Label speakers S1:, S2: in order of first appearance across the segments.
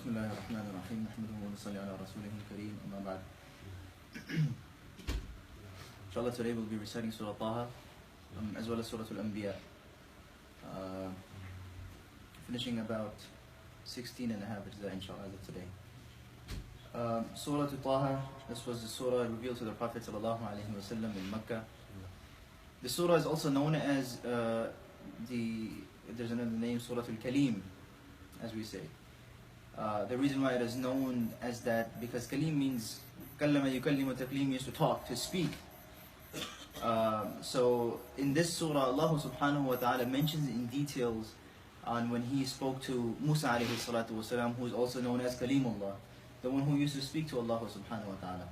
S1: بسم الله الرحمن الرحيم نحمده ونصلي على رسوله الكريم أما بعد. Inshallah, today we'll be reciting Surah Taha as well as Surah Al-Anbiya, finishing about 16 and a half ajza inshallah today. Surah Taha, this was the surah revealed to the Prophet sallallahu alaihi wasallam in Mecca. The surah is also known as there's another name, Surah Al-Kalim, as we say. The reason why it is known as that, because Kalim means Kallama yukallimu taklim, means to talk, to speak. So in this surah, Allah subhanahu wa ta'ala mentions in details on when he spoke to Musa alayhi salatu wasalam, who is also known as Kalimullah, the one who used to speak to Allah subhanahu wa ta'ala.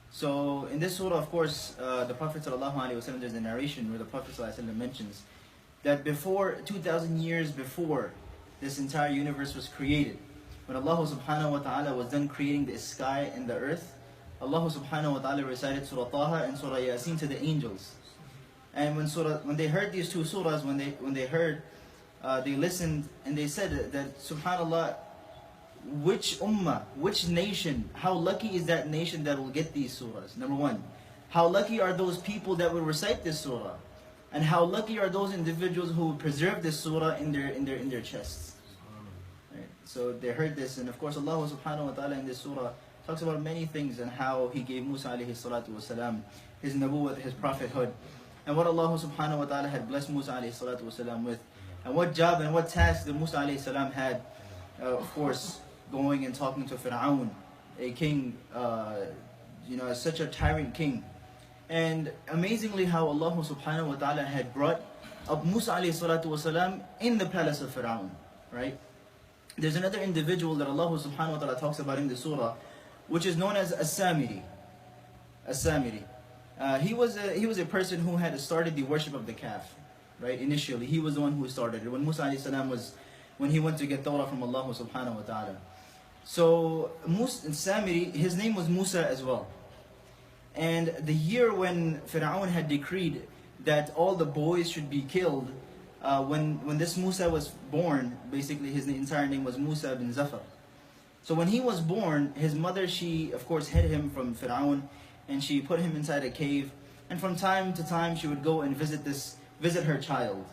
S1: So in this surah, of course, the Prophet sallallahu alayhi wasallam, there's a narration where the Prophet sallallahu alayhi wasallam mentions that before, 2,000 years before this entire universe was created, when Allah subhanahu wa ta'ala was done creating the sky and the earth, Allah subhanahu wa ta'ala recited Surah Taha and Surah Yasin to the angels. And when they heard these two surahs, when they heard, they listened and they said that subhanallah, which ummah, which nation, how lucky is that nation that will get these surahs? Number one, how lucky are those people that will recite this surah? And how lucky are those individuals who preserve this surah in their chests? Right? So they heard this, and of course Allah subhanahu wa ta'ala in this surah talks about many things and how he gave Musa alayhi salatu wasalam his nabuwwat, his prophethood, and what Allah subhanahu wa ta'ala had blessed Musa alayhi salatu wasalam with, and what job and what task that Musa alayhi salam had, of course, going and talking to Fir'aun, a king, such a tyrant king. And amazingly how Allah subhanahu wa ta'ala had brought up Musa alayhi salatu wasalam in the palace of Fir'aun, right? There's another individual that Allah subhanahu wa ta'ala talks about in the surah, which is known as As-Samiri. As-Samiri. He was a person who had started the worship of the calf, right? Initially, he was the one who started it. When Musa alayhi salam when he went to get Torah from Allah subhanahu wa ta'ala. So Samiri, his name was Musa as well. And the year when Fir'aun had decreed that all the boys should be killed, when this Musa was born, basically his entire name was Musa bin Zafar. So when he was born, his mother, she of course hid him from Fir'aun, and she put him inside a cave. And from time to time, she would go and visit her child.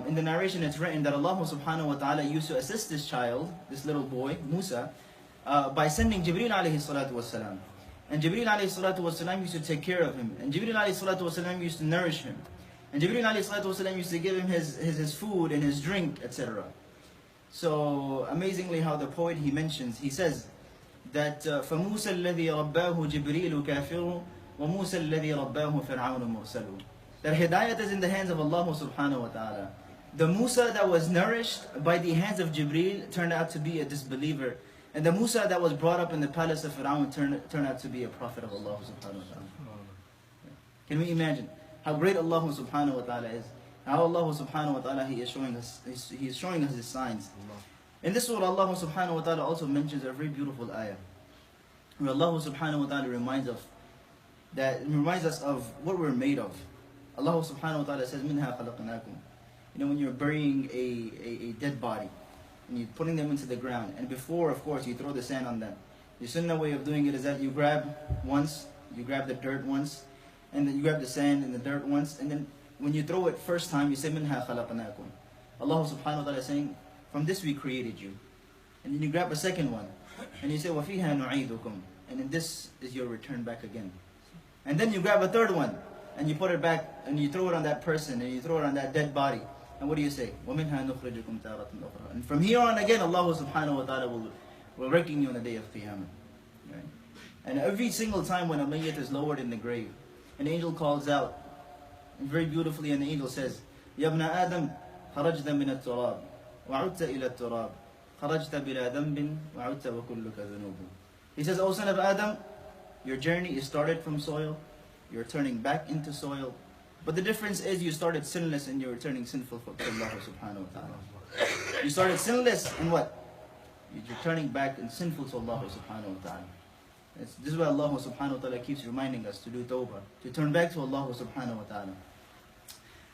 S1: In the narration, it's written that Allah subhanahu wa ta'ala used to assist this child, this little boy, Musa, by sending Jibreel alayhi salatu wasalam. And Jibreel alayhi salatu wasalam used to take care of him. And Jibreel alayhi salatu wasalam used to nourish him. And Jibreel alayhi salatu wasalam used to give him his food and his drink, etc. So amazingly how the poet, he mentions, he says that فَمُوسَى الَّذِي رَبَّاهُ جِبْرِيلُ كَافِرٌ وَمُوسَى الَّذِي رَبَّاهُ فِرْعَوْنُ مُرْسَلٌ. That hidayat is in the hands of Allah subhanahu wa ta'ala. The Musa that was nourished by the hands of Jibreel turned out to be a disbeliever. And the Musa that was brought up in the palace of Fir'aun turned out to be a prophet of Allah subhanahu wa ta'ala. Can we imagine how great Allah subhanahu wa ta'ala is? How Allah subhanahu wa ta'ala, He is showing us His signs. In this surah, Allah subhanahu wa ta'ala also mentions a very beautiful ayah, where Allah subhanahu wa ta'ala reminds us of what we're made of. Allah subhanahu wa ta'ala says, "Minha khalaqnakum." When you're burying a dead body, and you're putting them into the ground, and before, of course, you throw the sand on them. The sunnah way of doing it is that you grab the dirt once, and then you grab the sand and the dirt once, and then when you throw it first time, you say, "Minha khalaqnakum." Allah subhanahu wa ta'ala is saying, from this we created you. And then you grab a second one, and you say, وَفِيهَا نُعِيدُكُمْ. And then this is your return back again. And then you grab a third one, and you put it back, and you throw it on that person, and you throw it on that dead body. And what do you say? وَمِنْهَا نُخْرِجُكُمْ تَارَةً أُخْرَى. And from here on again, Allah subhanahu wa ta'ala will reckon you on the day of Qiyamah. Right? And every single time when a mayyat is lowered in the grave, an angel calls out, and very beautifully, and the angel says, يَا ابْنَ آدَمْ خَرَجْتَ مِنَ التُّرَابِ وَعُدْتَ إِلَى التُّرَابِ خَرَجْتَ بِلَا ذَنْبٍ وَعُدْتَ وَكُلُّكَ ذُنُوبٌ. He says, O son of Adam, your journey is started from soil, you're turning back into soil. But the difference is you started sinless and you're turning sinful for Allah subhanahu wa ta'ala. You started sinless and what? You're turning back and sinful to Allah subhanahu wa ta'ala. This is why Allah subhanahu wa ta'ala keeps reminding us to do tawbah, to turn back to Allah subhanahu wa ta'ala.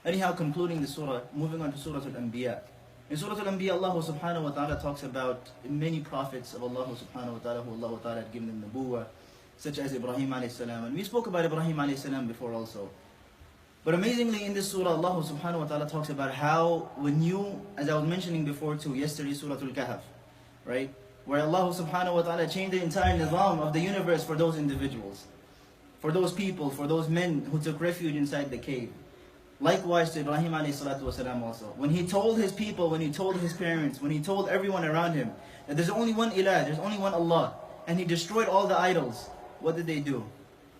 S1: Anyhow, concluding the surah, moving on to Surah Al-Anbiya. In Surah Al-Anbiya, Allah subhanahu wa ta'ala talks about many prophets of Allah subhanahu wa ta'ala who Allah ta'ala had given them nubuwah, such as Ibrahim alayhi salam. And we spoke about Ibrahim alayhi salam before also. But amazingly in this surah, Allah subhanahu wa ta'ala talks about how when you, as I was mentioning before too, yesterday, Surah Al-Kahf, right? Where Allah subhanahu wa ta'ala changed the entire nizam of the universe for those individuals, for those people, for those men who took refuge inside the cave. Likewise to Ibrahim alayhi salatu wasalam also. When he told his people, when he told his parents, when he told everyone around him that there's only one ilah, there's only one Allah, and he destroyed all the idols, what did they do?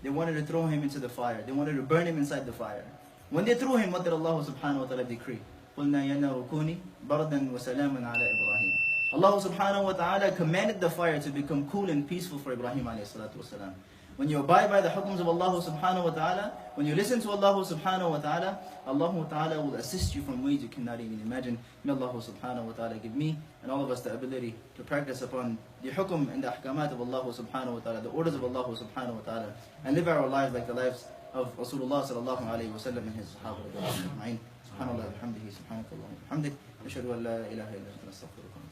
S1: They wanted to throw him into the fire. They wanted to burn him inside the fire. When they threw him, what did Allah subhanahu wa ta'ala decree? قُلْنَا يَا نَارُ كُونِي بَرْدًا وَسَلَامًا عَلَى إِبْرَاهِيمَ. Allah subhanahu wa ta'ala commanded the fire to become cool and peaceful for Ibrahim alayhi salatu wasalam. When you abide by the hukms of Allah subhanahu wa ta'ala, when you listen to Allah subhanahu wa ta'ala, Allah ta'ala will assist you from ways you cannot even imagine. May Allah subhanahu wa ta'ala give me and all of us the ability to practice upon the hukm and the ahkamat of Allah subhanahu wa ta'ala, the orders of Allah subhanahu wa ta'ala, and live our lives like the lives of Rasulullah sallallahu alayhi wa sallam and his sahaba. Subhanallah, alhamdulillah, subhanakallah, alhamdulillah, ashhadu an la ilaha illa anta astaghfiruka.